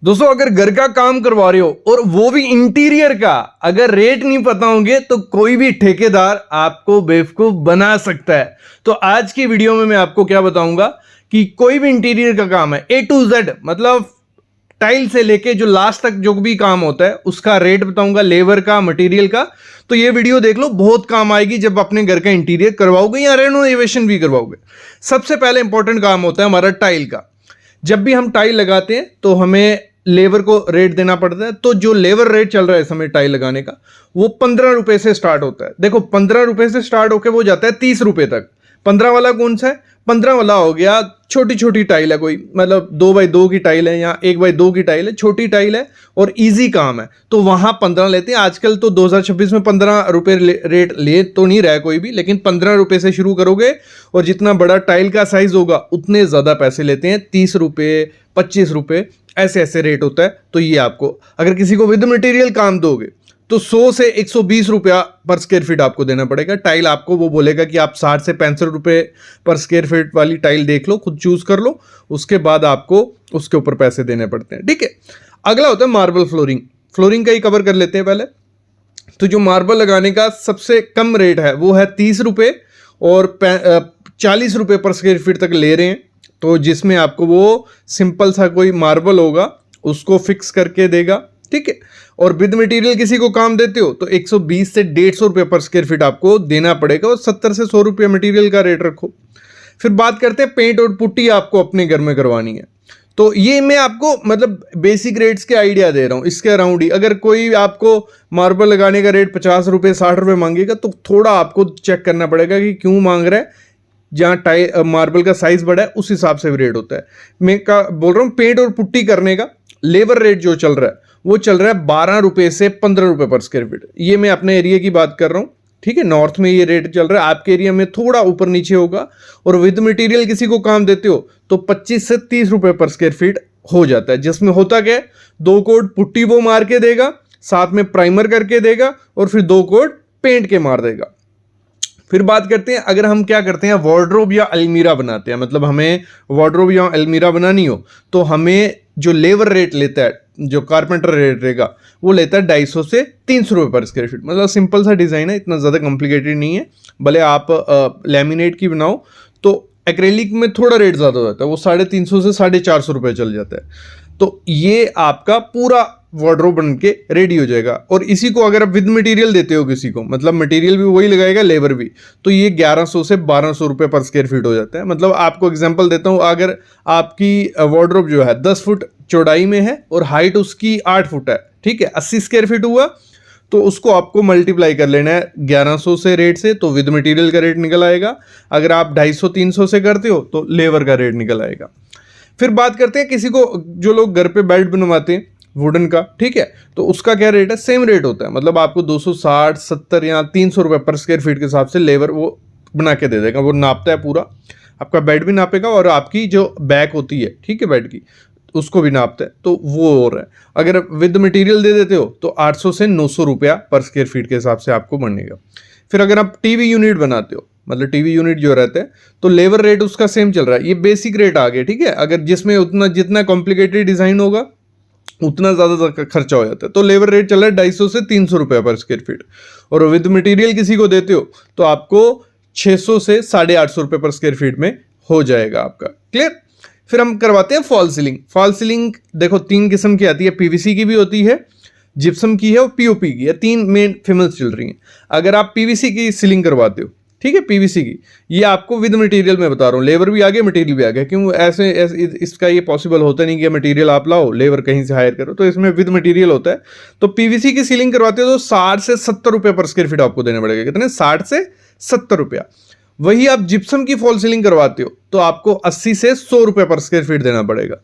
दोस्तों अगर घर का काम करवा रहे हो और वो भी इंटीरियर का, अगर रेट नहीं पता होंगे तो कोई भी ठेकेदार आपको बेवकूफ बना सकता है। तो आज की वीडियो में मैं आपको क्या बताऊंगा कि कोई भी इंटीरियर का काम है A to Z, मतलब टाइल से लेके जो लास्ट तक जो भी काम होता है उसका रेट बताऊंगा, लेबर का, मटेरियल का। तो ये वीडियो देख लो, बहुत काम आएगी जब अपने घर का इंटीरियर करवाओगे या रेनोवेशन भी करवाओगे। सबसे पहले इंपॉर्टेंट काम होता है हमारा टाइल का। जब भी हम टाइल लगाते हैं तो हमें लेबर को रेट देना पड़ता है। तो जो लेबर रेट चल रहा है इस समय टाइल लगाने का, वो 15 रुपए से स्टार्ट होता है। देखो 15 रुपए से स्टार्ट होकर वो जाता है 30 रुपए तक। 15 वाला कौन सा है? 15 वाला हो गया छोटी छोटी टाइल है, कोई मतलब 2x2 की टाइल है या 1x2 की टाइल है, छोटी टाइल है और इजी काम है, तो वहां 15 लेते हैं। आजकल तो 2026 में 15 रुपए रेट ले तो नहीं रहा कोई भी, लेकिन 15 रुपए से शुरू करोगे और जितना बड़ा टाइल का साइज होगा उतने ज्यादा पैसे लेते हैं। 30 रुपए, 25 रुपए, ऐसे ऐसे रेट होता है। तो ये आपको अगर किसी को विद मटेरियल काम दोगे तो 100 से 120 रुपया पर स्क्वायर फीट आपको देना पड़ेगा। टाइल आपको वो बोलेगा कि आप 60 से 65 रुपए पर स्क्वायर फीट वाली टाइल देख लो, खुद चूज कर लो, उसके बाद आपको उसके ऊपर पैसे देने पड़ते हैं। ठीक है, अगला होता है मार्बल फ्लोरिंग। फ्लोरिंग का ही कवर कर लेते हैं पहले। तो जो मार्बल लगाने का सबसे कम रेट है वो है 30 रुपये और 40 रुपये पर स्क्वायर फीट तक ले रहे हैं। तो जिसमें आपको वो सिंपल सा कोई मार्बल होगा उसको फिक्स करके देगा। ठीक है, और विद मटेरियल किसी को काम देते हो तो 120 से 150 रुपये पर स्क्वायर फीट आपको देना पड़ेगा और 70 से 100 रुपये मटेरियल का रेट रखो। फिर बात करते हैं पेंट और पुट्टी आपको अपने घर में करवानी है। तो ये मैं आपको मतलब बेसिक रेट्स के आइडिया दे रहा हूँ, इसके अराउंड ही। अगर कोई आपको मार्बल लगाने का रेट 50 रुपये 60 रुपये मांगेगा तो थोड़ा आपको चेक करना पड़ेगा कि क्यों मांग रहा है। जहाँ मार्बल का साइज बड़ा है उस हिसाब से भी रेट होता है। मैं बोल रहा हूँ पेंट और पुट्टी करने का लेबर रेट जो चल रहा है वो चल रहा है 12 रुपये से 15 रुपये पर स्क्वायर फीट। ये मैं अपने एरिया की बात कर रहा हूँ। ठीक है, नॉर्थ में ये रेट चल रहा है, आपके एरिया में थोड़ा ऊपर नीचे होगा। और विद मटेरियल किसी को काम देते हो तो 25 से 30 रुपये पर स्क्वायर फीट हो जाता है। जिसमें होता क्या है, 2 कोट पुट्टी वो मार के देगा, साथ में प्राइमर करके देगा और फिर 2 कोट पेंट के मार देगा। फिर बात करते हैं अगर हम क्या करते हैं, वार्डरोब या अलमीरा बनाते हैं, मतलब हमें वार्डरोब या अलमीरा बनानी हो तो हमें जो लेबर रेट लेता है, जो कारपेंटर रेट रहेगा वो लेता है 250 से 300 रुपये पर स्क्वायर फीट। मतलब सिंपल सा डिज़ाइन है, इतना ज़्यादा कॉम्प्लिकेटेड नहीं है। भले आप लैमिनेट की बनाओ तो एक्रेलिक में थोड़ा रेट ज़्यादा हो जाता है, वो 350 से 450 रुपये चल जाता है। तो ये आपका पूरा वार्डरोब बन के रेडी हो जाएगा। और इसी को अगर आप विद मटेरियल देते हो किसी को, मतलब मटेरियल भी वही लगाएगा, लेबर भी, तो ये 1100 से 1200 रुपये पर स्क्वायर फीट हो जाता है। मतलब आपको एग्जांपल देता हूँ, अगर आपकी वार्डरोब जो है 10 फुट चौड़ाई में है और हाइट उसकी 8 फुट है, ठीक है, 80 स्क्वायर फीट हुआ, तो उसको आपको मल्टीप्लाई कर लेना है 1100 से रेट से, तो विद मटेरियल का रेट निकल आएगा। अगर आप 250-300 से करते हो तो लेबर का रेट निकल आएगा। फिर बात करते हैं किसी को, जो लोग घर पे बेड बनवाते हैं वुडन का, ठीक है, तो उसका क्या रेट है? सेम रेट होता है। मतलब आपको 260, 70 या 300 रुपये पर स्क्वायर फीट के हिसाब से लेबर वो बना के दे देगा। वो नापता है पूरा, आपका बेड भी नापेगा और आपकी जो बैक होती है, ठीक है, बेड की, उसको भी नापता है। तो वो हो रहा है। अगर विद मटेरियल दे देते हो तो 800 से 900 रुपया पर स्क्वायर फीट के हिसाब से आपको बनेगा। फिर अगर आप टीवी यूनिट बनाते हो, मतलब टीवी यूनिट जो रहता है, तो लेबर रेट उसका सेम चल रहा है। ये बेसिक रेट आ गया, ठीक है। अगर जिसमें उतना जितना कॉम्प्लिकेटेड डिजाइन होगा उतना ज़्यादा खर्चा हो जाता है। तो लेबर रेट चल रहा है 250 से 300 रुपये पर स्क्वायर फीट। और विद मटेरियल किसी को देते हो तो आपको 600 से 850 रुपये पर स्क्वायर फीट में हो जाएगा आपका। क्लियर? फिर हम करवाते हैं फॉल सीलिंग। फॉल सीलिंग देखो 3 किस्म की आती है, पीवीसी की भी होती है, जिप्सम की है और पीओपी की है। 3 मेन फेमस चल रही हैं। अगर आप पीवीसी की सीलिंग करवाते हो, ठीक है, पीवीसी की, ये आपको विद मटेरियल में बता रहा हूँ, लेबर भी आ गया, मटेरियल भी आ गया। क्यों ऐसे इसका ये पॉसिबल होता नहीं कि मटेरियल आप लाओ, लेबर कहीं से हायर करो, तो इसमें विद मटेरियल होता है। तो पीवीसी की सीलिंग करवाते हो तो 60 से 70 रुपये पर स्क्वायर फीट आपको देना पड़ेगा। कितने? 60 से 70 रुपया। वही आप जिप्सम की फॉल सीलिंग करवाते हो तो आपको 80 से 100 रुपये पर स्क्वायर फीट देना पड़ेगा।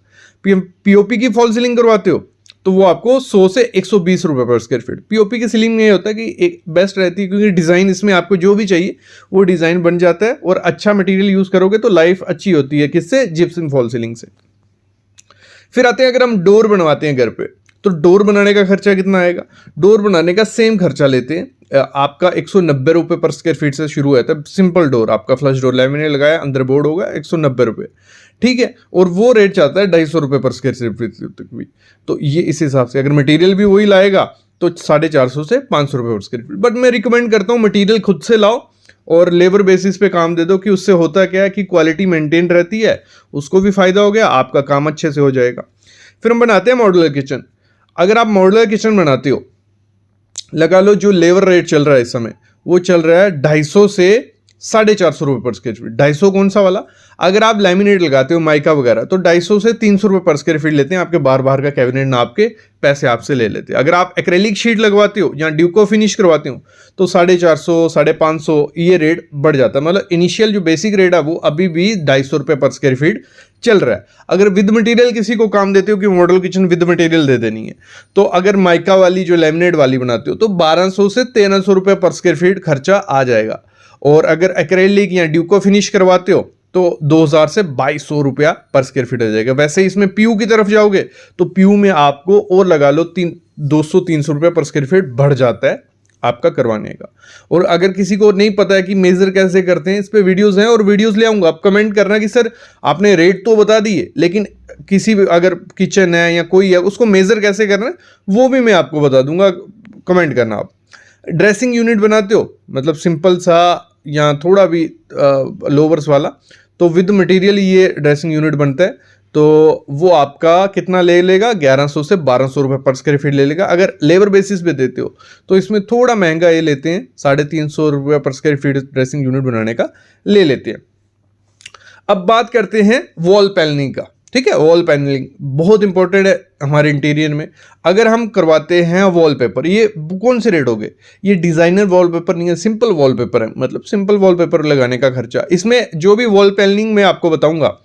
पीओपी की फॉल सीलिंग करवाते हो तो वो आपको 100 से 120 रुपये पर स्क्वायर फीट। पीओपी की सीलिंग में ये होता है कि एक बेस्ट रहती है, क्योंकि डिज़ाइन इसमें आपको जो भी चाहिए वो डिज़ाइन बन जाता है और अच्छा मटेरियल यूज़ करोगे तो लाइफ अच्छी होती है। किससे? जिप्सम फॉल सीलिंग से। फिर आते हैं अगर हम डोर बनवाते हैं घर पे, तो डोर बनाने का खर्चा कितना आएगा? डोर बनाने का सेम खर्चा लेते हैं आपका 190 रुपये पर स्क्वायर फीट से शुरू होता है। सिंपल डोर, आपका फ्लश डोर लैमिनेट लगाया, अंदर बोर्ड होगा, 190 रुपये। ठीक है, और वो रेट चाहता है 250 रुपये पर स्क्वायर फीट तक भी। तो ये इस हिसाब से अगर मटेरियल भी वही लाएगा तो 450 से 500 रुपये पर स्क्वायर फीट। बट मैं रिकमेंड करता हूँ मटेरियल खुद से लाओ और लेबर बेसिस पे काम दे दो, कि उससे होता क्या है कि क्वालिटी मेंटेन रहती है, उसको भी फायदा हो गया, आपका काम अच्छे से हो जाएगा। फिर हम बनाते हैं मॉड्यूलर किचन। अगर आप मॉड्यूलर किचन बनाते हो, लगा लो जो लेबर रेट चल रहा है इस समय वो चल रहा है 250 से 450 रुपये पर स्क्वायर फीट। 250 कौन सा वाला, अगर आप लैमिनेट लगाते हो माइका वगैरह तो 250 से 300 रुपये पर स्क्वायर फीट लेते हैं, आपके बाहर का कैबिनेट नाप के पैसे आपसे ले लेते हैं। अगर आप एक्रेलिक शीट लगवाते हो या ड्यूको फिनिश करवाते हो तो 450 550 ये रेट बढ़ जाता है। मतलब इनिशियल जो बेसिक रेट है वो अभी भी 250 रुपये पर स्क्वायर फीट चल रहा है। अगर विद मटेरियल किसी को काम देते हो कि मॉडल किचन विद मटेरियल दे देनी है, तो अगर माइका वाली जो लैमिनेट वाली बनाते हो तो 1200 से 1300 रुपये पर स्क्वायर फीट खर्चा आ जाएगा। और अगर एक्रेलिक या ड्यूको फिनिश करवाते हो तो 2000 से 2200 रुपया पर स्क्वायर फीट आ जाएगा। वैसे इसमें पीयू की तरफ जाओगे तो पीयू में आपको और लगा लो 200-300 रुपये पर स्क्वायर फीट बढ़ जाता है आपका करवाने का। और अगर किसी को नहीं पता है कि मेजर कैसे करते हैं, इस पे वीडियोस हैं और वीडियोस ले आऊंगा। आप कमेंट करना कि सर आपने रेट तो बता दिए, लेकिन किसी भी अगर किचन है या कोई है उसको मेजर कैसे करना है वो भी मैं आपको बता दूंगा, कमेंट करना। आप ड्रेसिंग यूनिट बनाते हो, मतलब सिंपल सा या थोड़ा भी लोवर्स वाला, तो विद मटेरियल ये ड्रेसिंग यूनिट बनता है, तो वो आपका कितना ले लेगा, 1100 से 1200 रुपये पर स्क्वायर फीट ले लेगा। अगर लेबर बेसिस पे देते हो तो इसमें थोड़ा महंगा ये लेते हैं, 350 रुपये पर स्क्वायर फीट ड्रेसिंग यूनिट बनाने का ले लेते हैं। अब बात करते हैं वॉल पैनलिंग का। ठीक है, वॉल पैनलिंग बहुत इंपॉर्टेंट है हमारे इंटीरियर में। अगर हम करवाते हैं वॉलपेपर, ये कौन से रेट हो गए, ये डिजाइनर वॉलपेपर नहीं है, सिंपल वॉलपेपर है। मतलब सिंपल वॉलपेपर लगाने का खर्चा, इसमें जो भी वॉल पैनलिंग में आपको बताऊंगा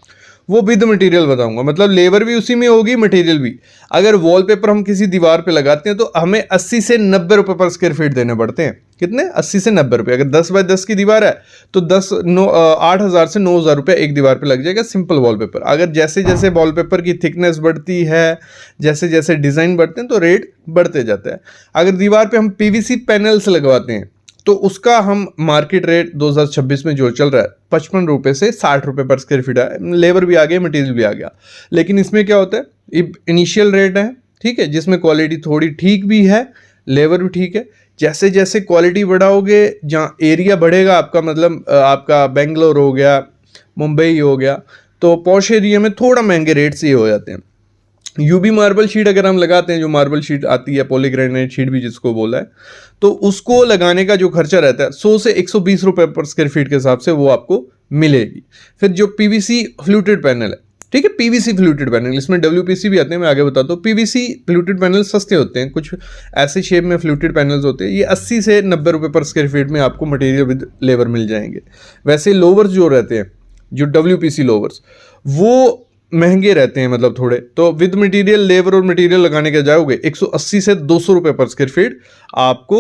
वो विद मटेरियल बताऊंगा, मतलब लेबर भी उसी में होगी, मटेरियल भी। अगर वॉलपेपर हम किसी दीवार पे लगाते हैं तो हमें 80 से 90 रुपये पर स्क्वायर फीट देने पड़ते हैं। कितने, 80 से 90 रुपये। अगर 10 बाय 10 की दीवार है तो 8,000 से 9,000 रुपये एक दीवार पे लग जाएगा सिंपल वॉलपेपर। अगर जैसे जैसे वॉलपेपर की थिकनेस बढ़ती है, जैसे जैसे डिज़ाइन बढ़ते हैं तो रेट बढ़ते जाता है। अगर दीवार पे हम पीवीसी पैनल्स लगवाते हैं तो उसका हम मार्केट रेट 2026 में जो चल रहा है 55 रुपये से 60 रुपये पर स्क्वायर फीट है। लेबर भी आ गया, मटेरियल भी आ गया। लेकिन इसमें क्या होता है, इनिशियल रेट है, ठीक है, जिसमें क्वालिटी थोड़ी ठीक भी है, लेबर भी ठीक है। जैसे जैसे क्वालिटी बढ़ाओगे, जहाँ एरिया बढ़ेगा आपका, मतलब आपका बेंगलोर हो गया, मुंबई हो गया, तो पॉश एरिया में थोड़ा महंगे रेट से हो जाते हैं। यूबी मार्बल शीट अगर हम लगाते हैं, जो मार्बल शीट आती है, पॉलीग्रेनाइट शीट भी जिसको बोला है, तो उसको लगाने का जो खर्चा रहता है 100 से 120 रुपये पर स्क्वायर फीट के हिसाब से वो आपको मिलेगी। फिर जो पीवीसी फ्लूटेड पैनल है, ठीक है, पीवीसी फ्लूटेड पैनल, इसमें डब्ल्यूपीसी भी आते हैं, मैं आगे बताता हूँ। पीवीसी फ्लूटेड पैनल सस्ते होते हैं, कुछ ऐसे शेप में फ्लूटेड पैनल्स होते हैं, ये 80 से 90 रुपये पर स्क्वायर फीट में आपको मटेरियल विद लेबर मिल जाएंगे। वैसे लोवर्स जो रहते हैं, जो डब्ल्यूपीसी लोवर्स, वो महंगे रहते हैं, मतलब थोड़े, तो विद मटेरियल, लेबर और मटेरियल लगाने के जाओगे 180 से 200 रुपये पर स्क्वायर फीट आपको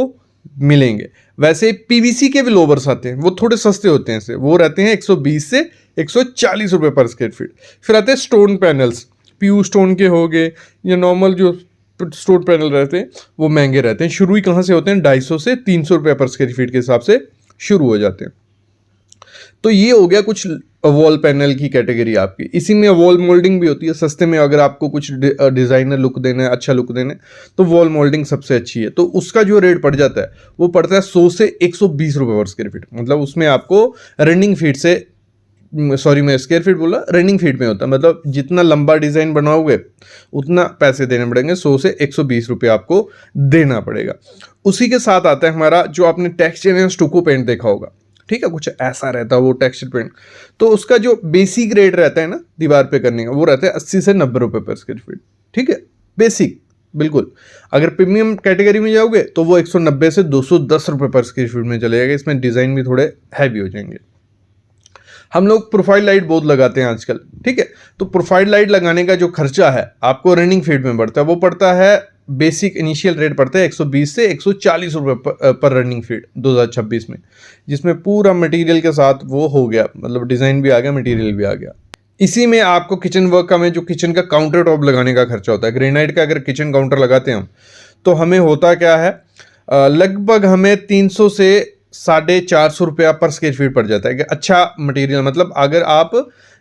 मिलेंगे। वैसे पीवीसी के भी लोवर्स आते हैं, वो थोड़े सस्ते होते हैं, वो रहते हैं 120 से 140 रुपये पर स्क्वायर फीट। फिर आते हैं स्टोन पैनल्स, पीयू स्टोन के हो गए या नॉर्मल जो स्टोन पैनल रहते हैं वो महंगे रहते हैं। शुरू ही कहाँ से होते हैं, 250 से 300 रुपये पर स्क्वायर फीट के हिसाब से शुरू हो जाते हैं। तो ये हो गया कुछ वॉल पैनल की कैटेगरी आपकी। इसी में वॉल मोल्डिंग भी होती है सस्ते में, अगर आपको कुछ डिज़ाइनर लुक देना है, अच्छा लुक देना है, तो वॉल मोल्डिंग सबसे अच्छी है। तो उसका जो रेट पड़ जाता है वो पड़ता है 100 से 120 रुपये पर स्क्वायर फीट। मतलब उसमें आपको रनिंग फीट से, सॉरी मैं स्क्वायर फीट बोला, रनिंग फीट में होता है, मतलब जितना लंबा डिज़ाइन बनाओगे उतना पैसे देने पड़ेंगे, 100 से 120 रुपये आपको देना पड़ेगा। उसी के साथ आता है हमारा जो आपने टेक्सचर या स्टुको पेंट देखा होगा, ठीक है, कुछ ऐसा रहता है वो टेक्सचर पेंट। तो उसका जो बेसिक रेट रहता है ना दीवार पे करने का, वो रहता है 80 से 90 रुपये पर स्क्वायर फीट, ठीक है, बेसिक बिल्कुल। अगर प्रीमियम कैटेगरी में जाओगे तो वो 190 से 210 रुपये पर स्क्वायर फीट में चले जाएगा। इसमें डिज़ाइन भी थोड़े हैवी हो जाएंगे। हम लोग प्रोफाइल लाइट बहुत लगाते हैं आजकल, ठीक है, तो प्रोफाइल लाइट लगाने का जो खर्चा है आपको रनिंग फीट में पड़ता है, वो पड़ता है, बेसिक इनिशियल रेट पड़ता है 120 से 140 रुपये पर रनिंग फीट 2026 में, जिसमें पूरा मटेरियल के साथ वो हो गया, मतलब डिज़ाइन भी आ गया, मटेरियल भी आ गया। इसी में आपको किचन वर्क का, में जो किचन का काउंटर टॉप लगाने का खर्चा होता है, ग्रेनाइट का अगर किचन काउंटर लगाते हैं हम, तो हमें होता क्या है, लगभग हमें 300 से 450 रुपया पर स्क्वायर फीट पड़ जाता है। अच्छा मटेरियल, मतलब अगर आप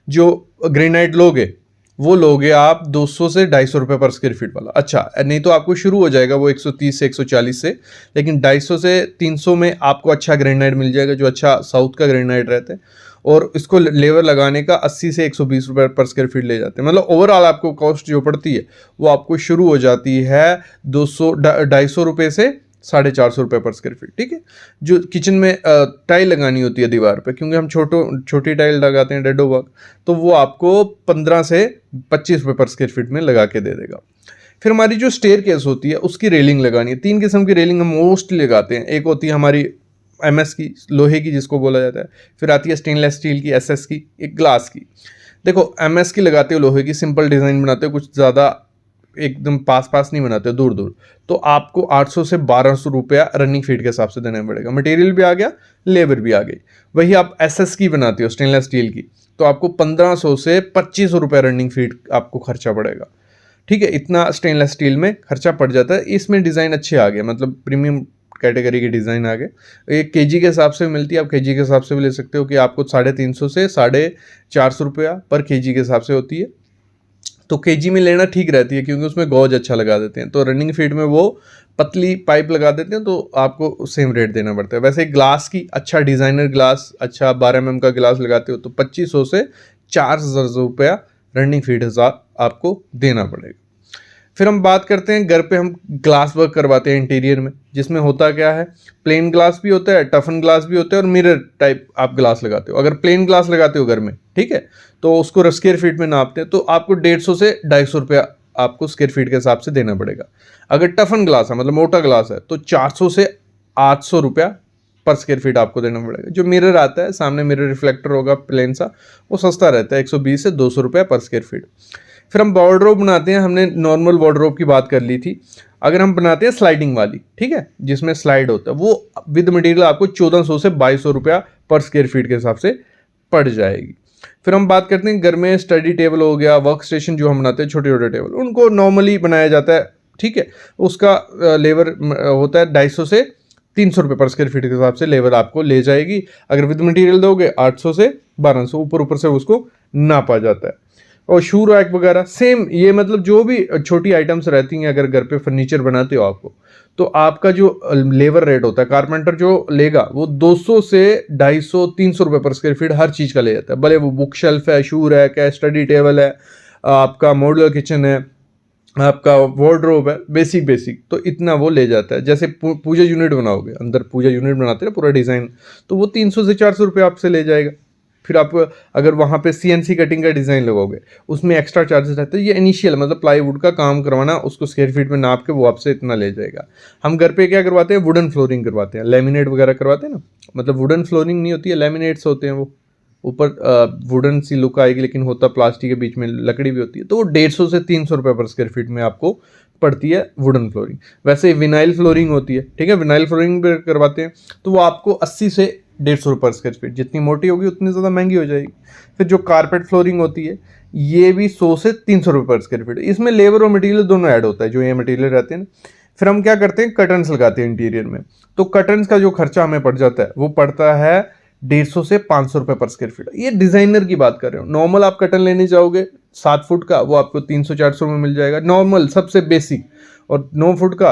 जो ग्रेनाइट लोगे वो लोगे आप 200 से 250 रुपये पर स्क्वायर फीट वाला। अच्छा, नहीं तो आपको शुरू हो जाएगा वो 130 से 140 से, लेकिन 250 से 300 में आपको अच्छा ग्रेनाइट मिल जाएगा, जो अच्छा साउथ का ग्रेनाइट रहता है। और इसको लेबर लगाने का 80 से 120 रुपये पर स्क्वायर फीट ले जाते हैं। मतलब ओवरऑल आपको कॉस्ट जो पड़ती है वो आपको शुरू हो जाती है 250 रुपये से 450 रुपये पर स्क्वायर फीट। ठीक है, जो किचन में टाइल लगानी होती है दीवार पे, क्योंकि हम छोटी टाइल लगाते हैं डेडो वर्क, तो वो आपको 15 से 25 रुपये पर स्क्वायर फीट में लगा के दे देगा। फिर हमारी जो स्टेयर केस होती है उसकी रेलिंग लगानी है। 3 किस्म की रेलिंग हम मोस्टली लगाते हैं। एक होती है हमारी MS की, लोहे की जिसको बोला जाता है। फिर आती है स्टेनलेस स्टील की, SS की, एक ग्लास की। देखो MS की लगाते हो, लोहे की सिंपल डिज़ाइन बनाते हो, कुछ ज़्यादा एकदम पास नहीं बनाते हो, दूर दूर, तो आपको 800 से 1200 रुपया रनिंग फीट के हिसाब से देना पड़ेगा। मटेरियल भी आ गया, लेबर भी आ गई। वही आप SS की बनाते हो, स्टेनलेस स्टील की, तो आपको 1500 से 2500 रुपया रनिंग फीट आपको खर्चा पड़ेगा। ठीक है, इतना स्टेनलेस स्टील में खर्चा पड़ जाता है। इसमें डिज़ाइन अच्छे आ गए, मतलब प्रीमियम कैटेगरी के डिज़ाइन आ गए। एक केजी के हिसाब से मिलती है, आप केजी के हिसाब से भी ले सकते हो कि आपको 350 से 450 रुपया पर केजी के हिसाब से होती है। तो केजी में लेना ठीक रहती है, क्योंकि उसमें गॉज अच्छा लगा देते हैं। तो रनिंग फीट में वो पतली पाइप लगा देते हैं, तो आपको सेम रेट देना पड़ता है। वैसे ग्लास की, अच्छा डिज़ाइनर ग्लास, अच्छा 12 mm का ग्लास लगाते हो तो 2500 से 4000 रुपया रनिंग फीट हिसाब आपको देना पड़ेगा। फिर हम बात करते हैं, घर पे हम ग्लास वर्क करवाते हैं इंटीरियर में, जिसमें होता क्या है, प्लेन ग्लास भी होता है, टफन ग्लास भी होता है, और मिरर टाइप आप ग्लास लगाते हो। अगर प्लेन ग्लास लगाते हो घर में, ठीक है, तो उसको स्क्वायर फीट में नापते हैं, तो आपको 150 से 250 रुपया आपको स्क्वायर फीट के हिसाब से देना पड़ेगा। अगर टफन ग्लास है, मतलब मोटा ग्लास है, तो 400 से 800 रुपया पर स्क्वायर फीट आपको देना पड़ेगा। जो मिरर आता है, सामने मिरर रिफ्लेक्टर होगा प्लेन सा, वो सस्ता रहता है, 120 से 200 रुपया पर स्क्वायर फीट। फिर हम वार्डरोब बनाते हैं। हमने नॉर्मल वार्डरोब की बात कर ली थी। अगर हम बनाते हैं स्लाइडिंग वाली, ठीक है, जिसमें स्लाइड होता है, वो विद मटेरियल आपको 1400 से 2200 रुपया पर स्क्वायर फीट के हिसाब से पड़ जाएगी। फिर हम बात करते हैं, घर में स्टडी टेबल हो गया, वर्क स्टेशन जो हम बनाते हैं, छोटे छोटे टेबल, उनको नॉर्मली बनाया जाता है, ठीक है, उसका लेबर होता है 250 से 300 रुपये पर स्क्वायर फीट के हिसाब से लेबर आपको ले जाएगी। अगर विद मटेरियल दोगे 800 से 1200, ऊपर से उसको नापा जाता है। और शू रैक वगैरह सेम, ये मतलब जो भी छोटी आइटम्स रहती हैं, अगर घर पे फर्नीचर बनाते हो आपको, तो आपका जो लेबर रेट होता है, कारपेंटर जो लेगा, वो 200 से 250 300 रुपये पर स्क्वायर फीट हर चीज़ का ले जाता है। भले वो बुक शेल्फ है, शू रैक है, स्टडी टेबल है, आपका मॉड्यूलर किचन है, आपका वार्डरोब है, बेसिक, तो इतना वो ले जाता है। जैसे पूजा यूनिट बनाओगे, अंदर पूजा यूनिट बनाते हैं पूरा डिज़ाइन, तो वो 300 से 400 रुपये आपसे ले जाएगा। फिर आप अगर वहाँ पे CNC कटिंग का डिज़ाइन लगाओगे, उसमें एक्स्ट्रा चार्जेस रहते हैं। ये इनिशियल मतलब प्लाईवुड का काम करवाना, उसको स्क्वायर फीट में नाप के वो आपसे इतना ले जाएगा। हम घर पे क्या करवाते हैं, वुडन फ्लोरिंग करवाते हैं, लेमिनेट वगैरह करवाते हैं ना, मतलब वुडन फ्लोरिंग नहीं होती है, लेमिनेट्स होते हैं। वो ऊपर वुडन सी लुक आएगी, लेकिन होता प्लास्टिक के, बीच में लकड़ी भी होती है। तो वो 150 से 300 रुपये पर स्क्वायर फीट में आपको पड़ती है वुडन फ्लोरिंग। वैसे विनाइल फ्लोरिंग होती है, ठीक है, विनाइल फ्लोरिंग भी करवाते हैं, तो वो आपको 80 से 150 रुपये पर स्क्वायर फीट, जितनी मोटी होगी उतनी ज़्यादा महंगी हो जाएगी। फिर जो कारपेट फ्लोरिंग होती है, ये भी 100 से 300 रुपये पर स्क्वायर फीट। इसमें लेबर और मटेरियल दोनों ऐड होता है, जो ये मटेरियल रहते हैं ना। फिर हम क्या करते हैं, कर्टन्स लगाते हैं इंटीरियर में, तो कर्टन्स का जो खर्चा हमें पड़ जाता है, वो पड़ता है 150 से 500 रुपये पर स्क्वायर फीट। ये डिज़ाइनर की बात कर रहे हो। नॉर्मल आप कर्टन लेने जाओगे 7 फुट का, वो आपको 300-400 में मिल जाएगा, नॉर्मल सबसे बेसिक। और 9 फुट का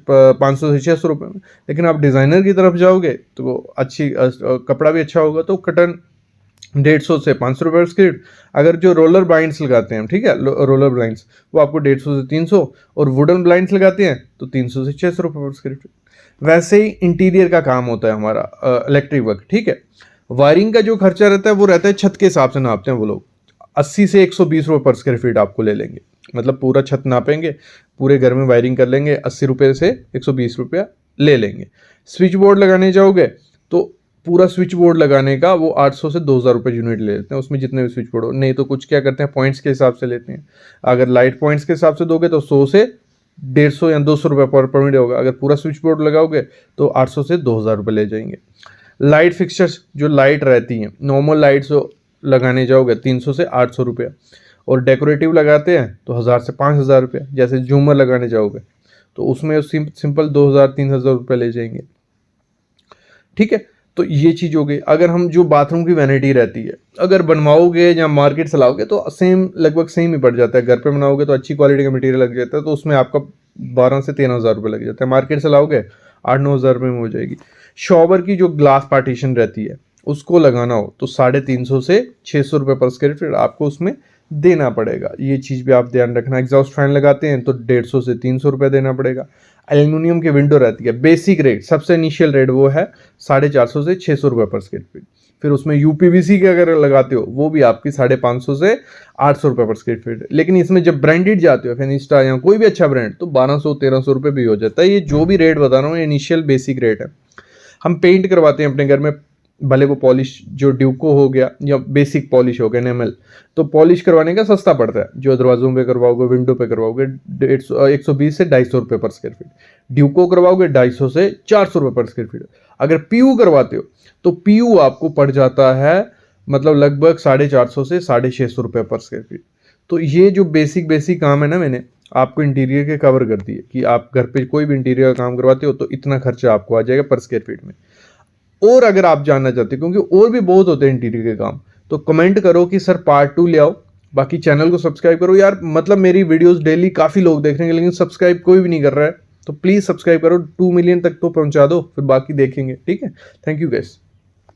500 से 600 रुपये में। लेकिन आप डिज़ाइनर की तरफ जाओगे तो अच्छी कपड़ा भी अच्छा होगा, तो कर्टन 150 से 500 रुपये पर स्क्वायर फीट। अगर जो रोलर ब्लाइंड्स लगाते हैं, ठीक है, रोलर ब्लाइंड्स, वो आपको 150 से 300, और वुडन ब्लाइंड्स लगाते हैं तो 300 से 600 रुपये पर स्क्वायर फीट। वैसे ही इंटीरियर का काम होता है हमारा, इलेक्ट्रिक वर्क, ठीक है। वायरिंग का जो खर्चा रहता है वो रहता है छत के हिसाब से नापते हैं वो लोग, 80 से 120 रुपये पर स्क्वायर फीट आपको ले लेंगे। मतलब पूरा छत नापेंगे, पूरे घर में वायरिंग कर लेंगे, 80 रुपये से 120 रुपया ले लेंगे। स्विच बोर्ड लगाने जाओगे तो पूरा स्विच बोर्ड लगाने का वो 800 से 2000 रुपये यूनिट ले लेते हैं, उसमें जितने भी स्विच बोर्ड हो। नहीं तो कुछ क्या करते हैं, पॉइंट्स के हिसाब से लेते हैं। अगर लाइट पॉइंट्स के हिसाब से दोगे तो 100 से 150 या 200 रुपये पर यूनिट होगा। अगर पूरा स्विच बोर्ड लगाओगे तो 800 से 2000 रुपये ले जाएंगे। लाइट फिक्सचर्स जो लाइट रहती हैं, नॉर्मल लाइट्स लगाने जाओगे 300 से 800 रुपया, और डेकोरेटिव लगाते हैं तो 1000 से 5000 रुपया। जैसे झूमर लगाने जाओगे तो उसमें सिंपल 2000-3000 रुपये ले जाएंगे, ठीक है। तो ये चीज़ हो गई। अगर हम जो बाथरूम की वैनिटी रहती है अगर बनवाओगे या मार्केट से लाओगे तो सेम लगभग सेम ही पड़ जाता है। घर पे बनाओगे तो अच्छी क्वालिटी का मटेरियल लग जाता है, तो उसमें आपका 12 से 13 हज़ार रुपये लग जाता है। मार्केट से लाओगे 8-9 हज़ार रुपये में हो जाएगी। शॉवर की जो ग्लास पार्टीशन रहती है उसको लगाना हो तो 350 से 600 रुपये पर स्क्वायर फीट आपको उसमें देना पड़ेगा। ये चीज़ भी आप ध्यान रखना। एग्जॉस्ट फैन लगाते हैं तो 150 से 300 रुपये देना पड़ेगा। एल्यूमिनियम की विंडो रहती है, बेसिक रेट सबसे इनिशियल रेट वो है 450 से 600 रुपये पर स्क्वायर फीट। फिर उसमें यूपीवीसी के अगर लगाते हो वो भी आपकी 550 से 800 रुपये पर स्क्वायर फीट। लेकिन इसमें जब ब्रांडेड जाते हो फेनिस्टा या कोई भी अच्छा ब्रांड तो 1200-1300 रुपये भी हो जाता है। ये जो भी रेट बता रहा हूँ इनिशियल बेसिक रेट है। हम पेंट करवाते हैं अपने घर में, भले वो पॉलिश जो ड्यूको हो गया या बेसिक पॉलिश हो गया एनेमल, तो पॉलिश करवाने का सस्ता पड़ता है। जो दरवाजों पे करवाओगे विंडो पे करवाओगे 120 से 250 रुपये पर स्क्वायर फीट। ड्यूको करवाओगे 250 से 400 रुपये पर स्क्वायर फीट। अगर पीयू करवाते हो तो पीयू आपको पड़ जाता है मतलब लगभग 450 से 650 रुपये पर स्क्वायर फीट। तो ये जो बेसिक काम है ना, मैंने आपको इंटीरियर के कवर कर दिए कि आप घर पे कोई भी इंटीरियर का काम करवाते हो तो इतना खर्चा आपको आ जाएगा पर स्क्वायर फीट में। और अगर आप जानना चाहते हो क्योंकि और भी बहुत होते हैं इंटीरियर के काम, तो कमेंट करो कि सर पार्ट 2 ले आओ। बाकी चैनल को सब्सक्राइब करो यार, मतलब मेरी वीडियोस डेली काफ़ी लोग देख रहे हैं लेकिन सब्सक्राइब कोई भी नहीं कर रहा है, तो प्लीज़ सब्सक्राइब करो। 2 मिलियन तक तो पहुंचा दो, फिर बाकी देखेंगे। ठीक है, थैंक यू गाइस।